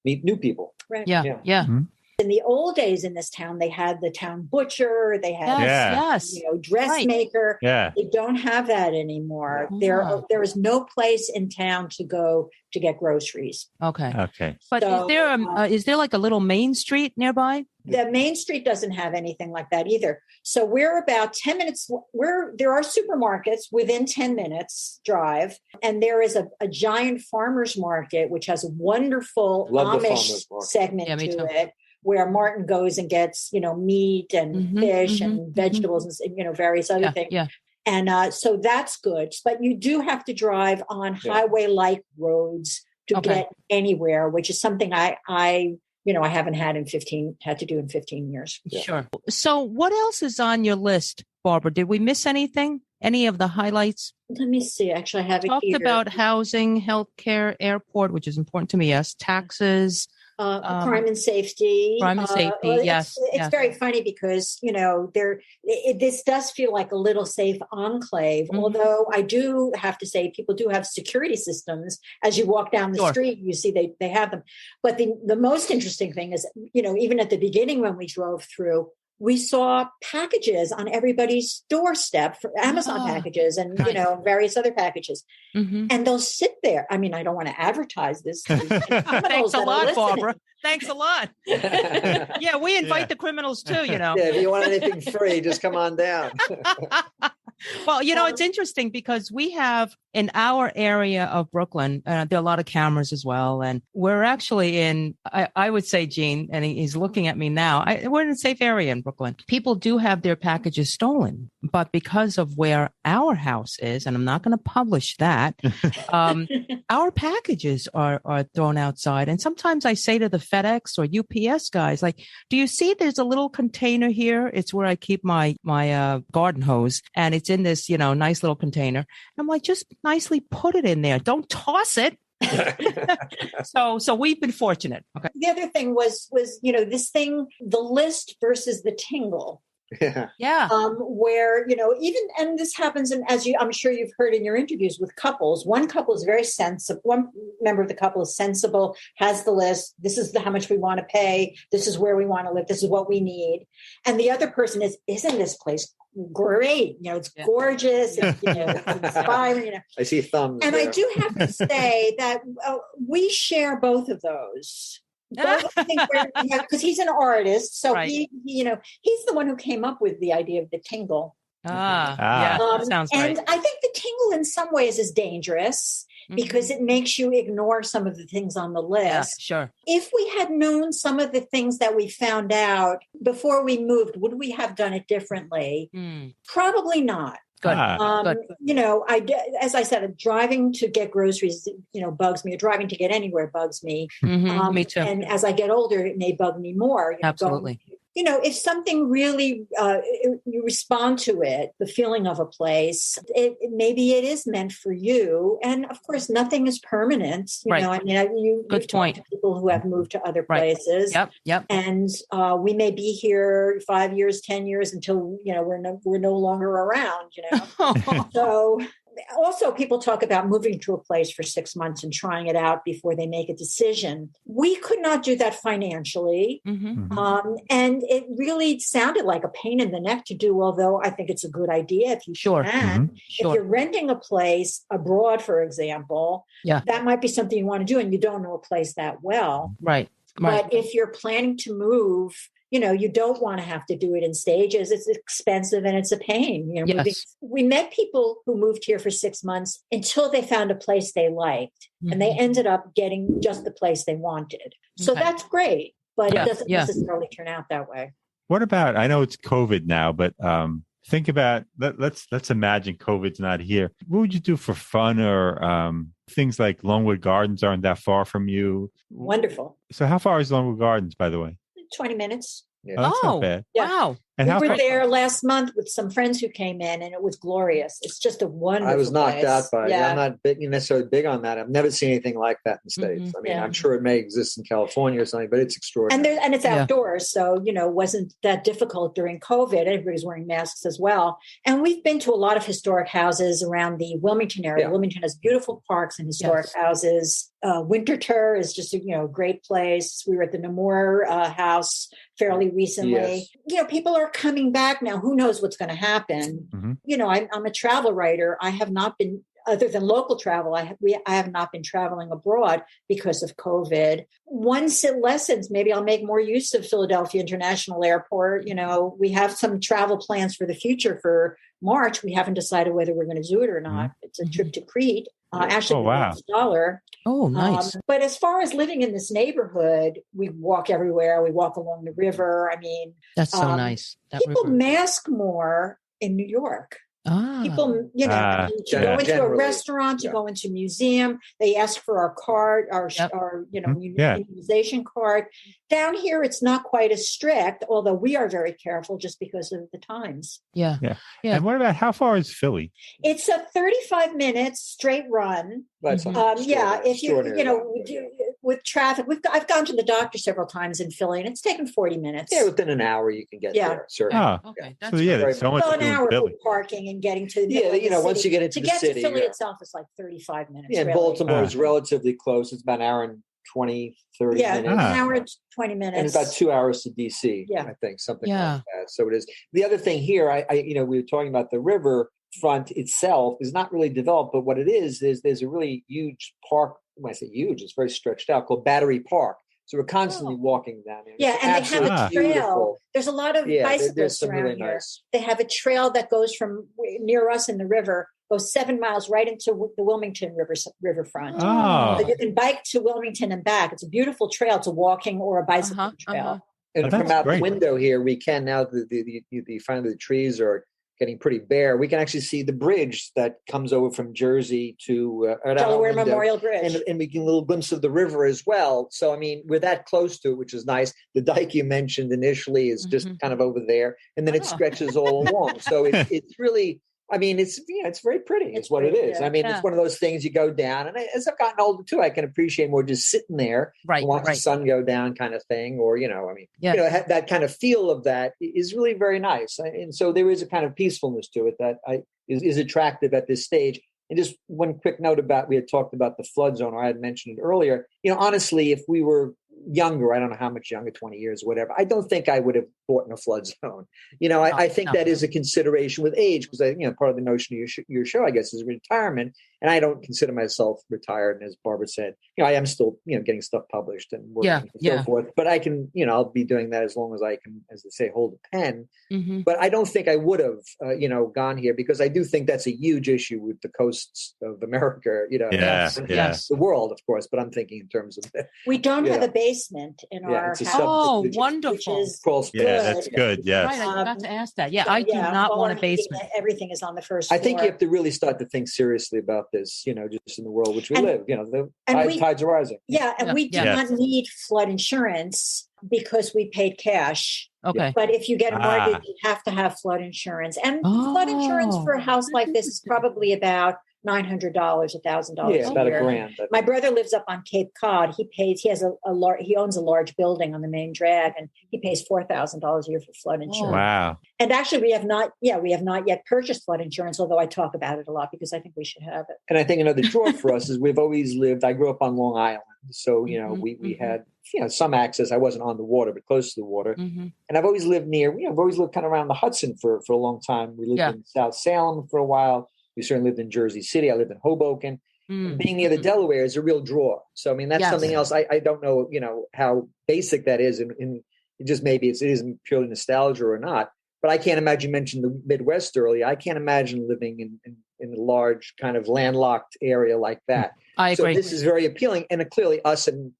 meet new people. Right. Yeah. Mm-hmm. In the old days in this town, they had the town butcher, they had dressmaker. Yeah. They don't have that anymore. Yeah. There is no place in town to go to get groceries. Okay. But is there like a little main street nearby? The main street doesn't have anything like that either. So we're about 10 minutes. There are supermarkets within 10 minutes drive. And there is a giant farmer's market, which has a wonderful Amish segment to it, where Martin goes and gets, meat and fish and vegetables and, various other things. Yeah. And so that's good. But you do have to drive on highway-like roads to get anywhere, which is something I haven't had to do in 15 years. Yeah. Sure. So what else is on your list, Barbara? Did we miss anything? Any of the highlights? Let me see. Actually, I have it here. Talked about housing, healthcare, airport, which is important to me. Yes. Taxes. Crime and safety. Yes. It's very funny because, this does feel like a little safe enclave, although I do have to say people do have security systems. As you walk down the street, you see they have them. But the most interesting thing is, even at the beginning when we drove through, we saw packages on everybody's doorstep for Amazon packages and, various other packages. Mm-hmm. And they'll sit there. I mean, I don't want to advertise this. Thanks a lot, Barbara. Thanks a lot. Yeah, we invite the criminals too, Yeah, if you want anything free, just come on down. Well, it's interesting because we have in our area of Brooklyn, there are a lot of cameras as well. And we're actually I would say, Gene, and he's looking at me now, we're in a safe area in Brooklyn. People do have their packages stolen, but because of where our house is, and I'm not going to publish that, our packages are thrown outside. And sometimes I say to the FedEx or UPS guys, do you see there's a little container here? It's where I keep my garden hose, and it's in this, nice little container. I'm like, just nicely put it in there. Don't toss it. So we've been fortunate. Okay. The other thing was, this thing, the list versus the tingle. Yeah. Where, and this happens, and I'm sure you've heard in your interviews with couples, one couple is very sensible. One member of the couple is sensible, has the list. This is how much we want to pay. This is where we want to live. This is what we need. And the other person isn't this place great? It's gorgeous. It's, it's inspiring. I see thumbs. And there. I do have to say that we share both of those. Because he's an artist, so right. He's the one who came up with the idea of the tingle. Sounds right. And I think the tingle in some ways is dangerous because it makes you ignore some of the things on the list. Yeah, sure. If we had known some of the things that we found out before we moved, would we have done it differently? Probably not. Good. As I said, driving to get groceries, bugs me. Or driving to get anywhere bugs me. Me too. And as I get older, it may bug me more. Absolutely. If something really, you respond to it, the feeling of a place, maybe it is meant for you. And of course, nothing is permanent. Good point. To people who have moved to other places. Yep. And we may be here 5 years, 10 years until, we're no longer around, So also people talk about moving to a place for 6 months and trying it out before they make a decision. We could not do that financially. And it really sounded like a pain in the neck to do, although I think it's a good idea if you can. If you're renting a place abroad, for example, that might be something you want to do and you don't know a place that well. Right. But if you're planning to move, you don't want to have to do it in stages. It's expensive and it's a pain. We met people who moved here for 6 months until they found a place they liked, and they ended up getting just the place they wanted. So that's great, but it doesn't necessarily turn out that way. What about? I know it's COVID now, but think about let's imagine COVID's not here. What would you do for fun or things like Longwood Gardens aren't that far from you? Wonderful. So how far is Longwood Gardens, by the way? 20 minutes. Yeah. That's not bad. Wow. And we were there last month with some friends who came in, and it was glorious. It's just a wonderful I was knocked place. out by it. I'm not necessarily big on that. I've never seen anything like that in the States. I mean, I'm sure it may exist in California or something, but it's extraordinary. And it's outdoors, so, wasn't that difficult during COVID. Everybody's wearing masks as well. And we've been to a lot of historic houses around the Wilmington area. Wilmington has beautiful parks and historic houses. Winterthur is just a great place. We were at the Namur house fairly recently. People are coming back now. Who knows what's going to happen? I'm a travel writer. I have not been, other than local travel, I have not been traveling abroad because of COVID. Once it lessens, maybe I'll make more use of Philadelphia International Airport. We have some travel plans for the future for March. We haven't decided whether we're going to do it or not. It's a trip to Crete. Actually, $1. Oh, nice. But as far as living in this neighborhood, we walk everywhere. We walk along the river. I mean, that's so nice. People mask more in New York. People, you go into a restaurant, you go into a museum, they ask for our card, our immunization card. Down here, it's not quite as strict, although we are very careful just because of the times. Yeah. And what about, how far is Philly? It's a 35 minutes straight run. If you, with traffic, I've gone to the doctor several times in Philly, and it's taken 40 minutes. Yeah, within an hour you can get there. Certainly. Okay. So there's so much an hour for parking and getting to the once you get into the city, to Philly itself is like 35 minutes. Yeah, Baltimore is relatively close. It's about an hour and 20, 30 minutes. An hour and 20 minutes. And it's about 2 hours to DC, I think, something like that. So it is. The other thing here, we were talking about the river front itself is not really developed, but what it is there's a really huge park. When I say huge, it's very stretched out, called Battery Park. So we're constantly walking down there. Yeah, and they have a trail. Beautiful. There's a lot of bicyclists around really here. Nice. They have a trail that goes from near us in the river, goes 7 miles right into the Wilmington riverfront. So you can bike to Wilmington and back. It's a beautiful trail. It's a walking or a bicycle trail. And from out the window here, we can now, finally the trees are getting pretty bare. We can actually see the bridge that comes over from Jersey to Delaware Memorial Bridge. And we get a little glimpse of the river as well. So, I mean, we're that close to it, which is nice. The dike you mentioned initially is just kind of over there, and then it stretches all along. So it's really, I mean, it's very pretty. It's what it is. I mean, it's one of those things you go down, and as I've gotten older too, I can appreciate more just sitting there and watch the sun go down, kind of thing. Or that kind of feel of that is really very nice. And so there is a kind of peacefulness to it that is attractive at this stage. And just one quick note we had talked about the flood zone, or I had mentioned it earlier. Honestly, if we were younger, I don't know how much younger, 20 years, whatever, I don't think I would have bought in a flood zone. I think that is a consideration with age, because part of the notion of your show, I guess, is retirement. And I don't consider myself retired. And as Barbara said, I am still, getting stuff published and working and so forth. But I can, I'll be doing that as long as I can, as they say, hold a pen. Mm-hmm. But I don't think I would have, gone here, because I do think that's a huge issue with the coasts of America, the world, of course. But I'm thinking in terms of we don't have a basement in our house. Oh, wonderful! Which is that's good. Yes, right. I forgot to ask that. Yeah, I do not want a basement. Everything is on the first floor. I think you have to really start to think seriously about this, just in the world which we live. The tides are rising. Yeah, and we do not need flood insurance because we paid cash. Okay. But if you get a mortgage, you have to have flood insurance. And flood insurance for a house like this is probably about $900, $1,000 yeah, about $1,000. My brother lives up on Cape Cod. He owns a large building on the main drag, and he pays $4,000 a year for flood insurance. Wow. And actually we have not yet purchased flood insurance, although I talk about it a lot because I think we should have it. And I think another draw for us is we've always lived, I grew up on Long Island. So, we had, some access. I wasn't on the water, but close to the water. Mm-hmm. And I've always lived I've always lived kind of around the Hudson for a long time. We lived in South Salem for a while. We certainly lived in Jersey City. I lived in Hoboken. Mm-hmm. Being near the Delaware is a real draw. So, I mean, that's something else. I don't know, how basic that is. And it just maybe it isn't purely nostalgia or not. But I can't imagine, you mentioned the Midwest earlier. I can't imagine living in a large kind of landlocked area like that. I agree. So this is very appealing. And clearly us and,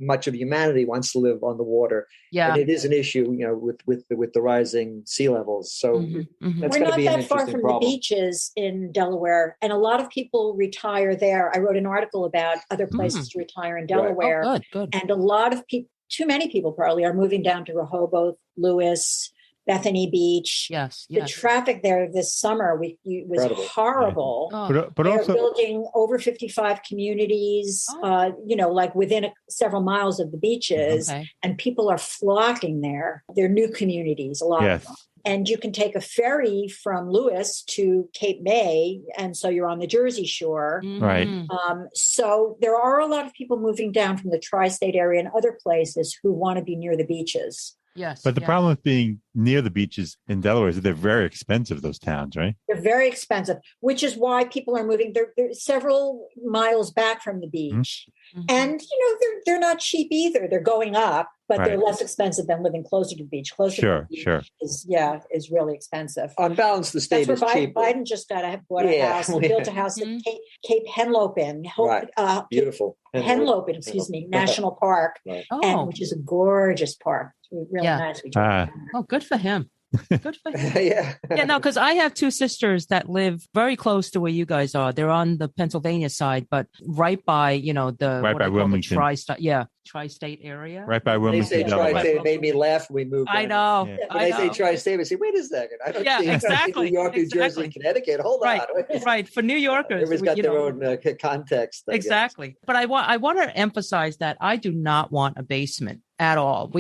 much of humanity wants to live on the water. Yeah. And it is an issue, with the rising sea levels. So that's going to be an interesting problem. We're not that far from the beaches in Delaware. And a lot of people retire there. I wrote an article about other places to retire in Delaware. Right. Oh, good. And a lot of people, too many people probably, are moving down to Rehoboth, Lewis, Bethany Beach. Yes. The traffic there this summer was horrible. Oh. But they're also building over 55 communities, like within several miles of the beaches, and people are flocking there. They're new communities, a lot of them. And you can take a ferry from Lewis to Cape May, and so you're on the Jersey Shore. Right. So there are a lot of people moving down from the tri-state area and other places who want to be near the beaches. Yes. But the problem with being near the beaches in Delaware is that they're very expensive, those towns, right? They're very expensive, which is why people are moving. They're several miles back from the beach. Mm-hmm. And, they're not cheap either. They're going up, but they're less expensive than living closer to the beach. Closer to the beach is really expensive. On balance, the state is cheaper. Biden just bought a house and built a house at Cape Henlopen. Beautiful. Henlopen, National Park, which is a gorgeous park. It's really nice. Good for him. Good for him. Because I have two sisters that live very close to where you guys are. They're on the Pennsylvania side, but right by, by Wilmington. Tri-state area. Right by Wilmington. They say tri-state. It made me laugh when we moved. I know. When they say tri-state, I say, wait a second. I don't see exactly. New York, New Jersey, and Connecticut. Hold on. Right. For New Yorkers. Everybody's got their own context. Exactly. But I want to emphasize that I do not want a basement at all.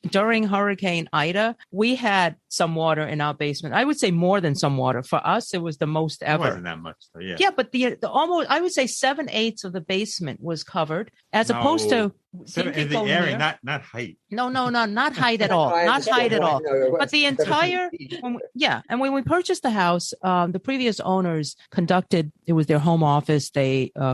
During Hurricane Ida, we had some water in our basement. I would say more than some water. For us, it was the most ever. It wasn't that much, though, yeah. Yeah, but the almost, I would say 7/8 of the basement was covered, as opposed to in the area, not height. No, not height at all. Not height at all. But the entire, and when we purchased the house, the previous owners it was their home office.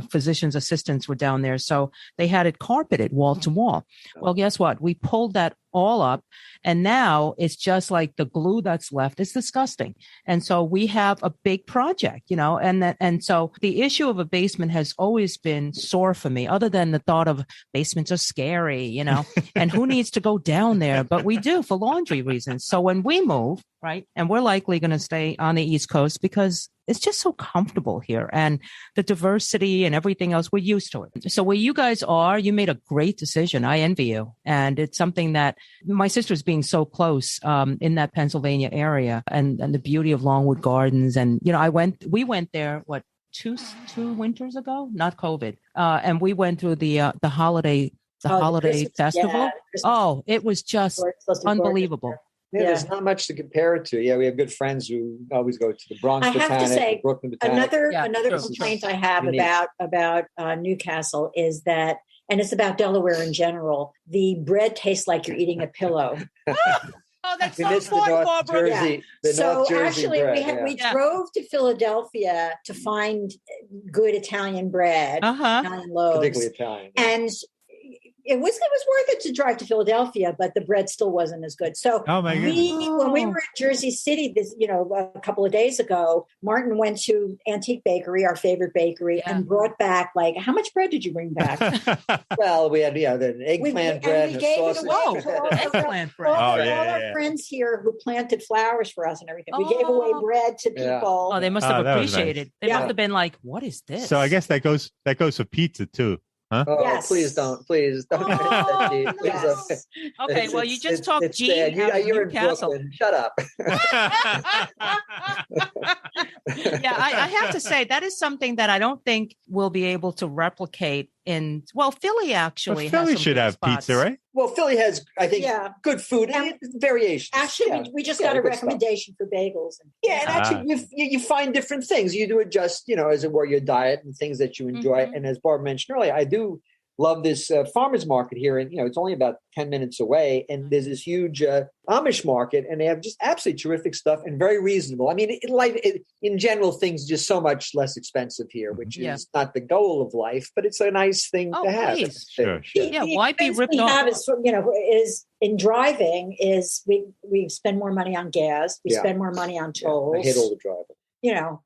Physician's assistants were down there. So they had it carpeted wall to wall. Well, guess what? We pulled that all up, and now it's just like the glue that's left. It's disgusting. And so we have a big project, and so the issue of a basement has always been sore for me, other than the thought of basements are scary, and who needs to go down there? But we do, for laundry reasons. So when we move, right, and we're likely going to stay on the East Coast because it's just so comfortable here, and the diversity and everything else, we're used to it. So where you guys are, you made a great decision. I envy you. And it's something that my sister's being so close, in that Pennsylvania area, and the beauty of Longwood Gardens. And, we went there, two winters ago, not COVID. And we went through the holiday festival. Yeah, it was just unbelievable. Yeah, there's not much to compare it to. Yeah, we have good friends who always go to the Bronx Botanic, I have to say, Brooklyn Botanic. Another complaint I have about Newcastle is that, and it's about Delaware in general, the bread tastes like you're eating a pillow. Oh, that's so fun, Barbara. Jersey, actually, bread, we drove to Philadelphia to find good Italian bread, Italian loaves, particularly Italian, and it was worth it to drive to Philadelphia, but the bread still wasn't as good. So when we were in Jersey City, a couple of days ago, Martin went to Antique Bakery, our favorite bakery, and brought back how much bread did you bring back? Well, we had the eggplant bread, and we gave it away. Eggplant bread. All our friends here who planted flowers for us and everything. We gave away bread to people. Oh, they must have appreciated. Nice. They must have been like, "What is this?" So I guess that goes for pizza too. Huh? Oh, yes. Please don't. Yes. Okay, well, you just talked Gene. You're in Newcastle. Brooklyn. Shut up. Yeah, I have to say that is something that I don't think we'll be able to replicate in. Well, Philly actually. Philly should have spots. pizza, right? Well, Philly has, I think, good food and variations. Actually, we just got a recommendation for bagels. And actually, you find different things. You do adjust, as it were, your diet and things that you enjoy. Mm-hmm. And as Barbara mentioned earlier, I do love this farmers market here. And, it's only about 10 minutes away. And there's this huge Amish market, and they have just absolutely terrific stuff and very reasonable. I mean, in general, things are just so much less expensive here, which is not the goal of life, but it's a nice thing to have. Sure. Yeah, why be ripped off? Is in driving is we spend more money on gas, we spend more money on tolls. I hate all the driving.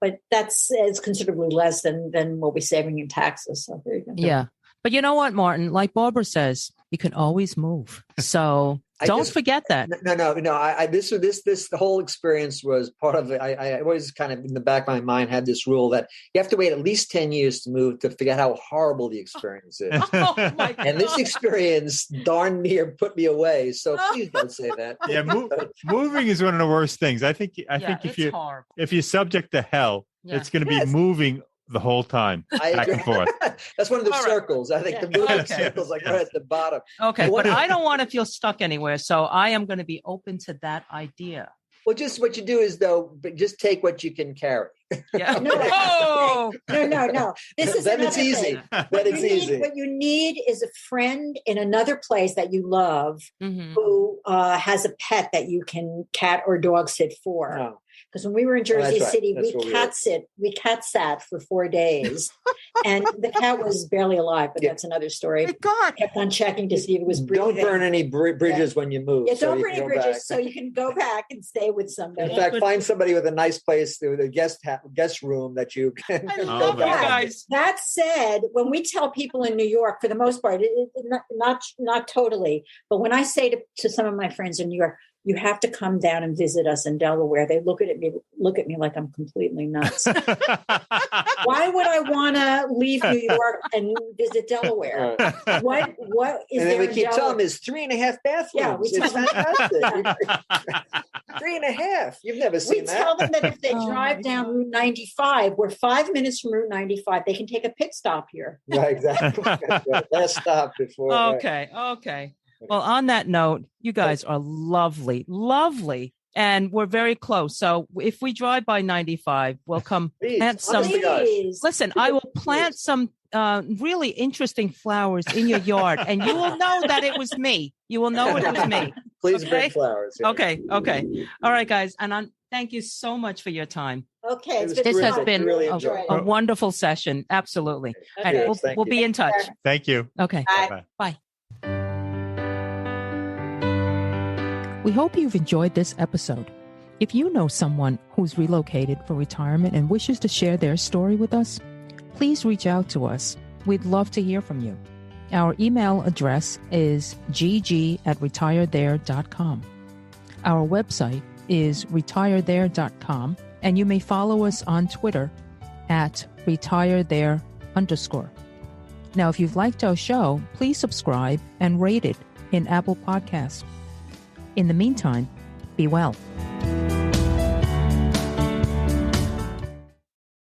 But it's considerably less than what we're saving in taxes. So there you go. Yeah. But you know what, Martin? Like Barbara says, you can always move. So don't forget that. No. This whole experience was part of it. I always kind of in the back of my mind had this rule that you have to wait at least 10 years to move to figure out how horrible the experience is. Oh my God. And this experience darn near put me away. So please don't say that. Yeah, moving is one of the worst things. I think if you're subject to hell, it's going to be moving the whole time, back and forth. That's one of the circles. I think the moving circles, right at the bottom. Okay, but I don't want to feel stuck anywhere, so I am going to be open to that idea. Well, just what you do is just take what you can carry. Yeah. No. This is then it's easy. What you need is a friend in another place that you love who has a pet that you can cat or dog sit for. Oh. Because when we were in Jersey City, we cat sat for 4 days, and the cat was barely alive. But that's another story. My God, kept on checking to see if it was breathing. Don't burn any bridges when you move. Yeah, don't burn any bridges, so you can go back and stay with somebody. In fact, find somebody with a nice place, with a guest room that you can. I love you guys. That said, when we tell people in New York, for the most part, not totally, but when I say to some of my friends in New York, you have to come down and visit us in Delaware, they look at me like I'm completely nuts. Why would I want to leave New York and visit Delaware? What is and there? And we keep telling them there's 3.5 bathrooms. Yeah, we tell them 3.5. You've never seen that. We tell them that if they drive down Route 95, we're 5 minutes from Route 95. They can take a pit stop here. Yeah, exactly. Last stop before. Okay. Well, on that note, you guys are lovely, and we're very close. So if we drive by 95, we'll come plant some. Listen, I will plant some really interesting flowers in your yard, and you will know that it was me. You will know it was me. Please bring flowers. Yeah. Okay. All right, guys. And thank you so much for your time. Okay. This has been a wonderful session. Absolutely. Okay. And we'll be in touch. Thank you. Okay. Bye. We hope you've enjoyed this episode. If you know someone who's relocated for retirement and wishes to share their story with us, please reach out to us. We'd love to hear from you. Our email address is gg@retirethere.com. Our website is retirethere.com, And you may follow us on Twitter at retirethere_. Now, if you've liked our show, please subscribe and rate it in Apple Podcasts. In the meantime, be well.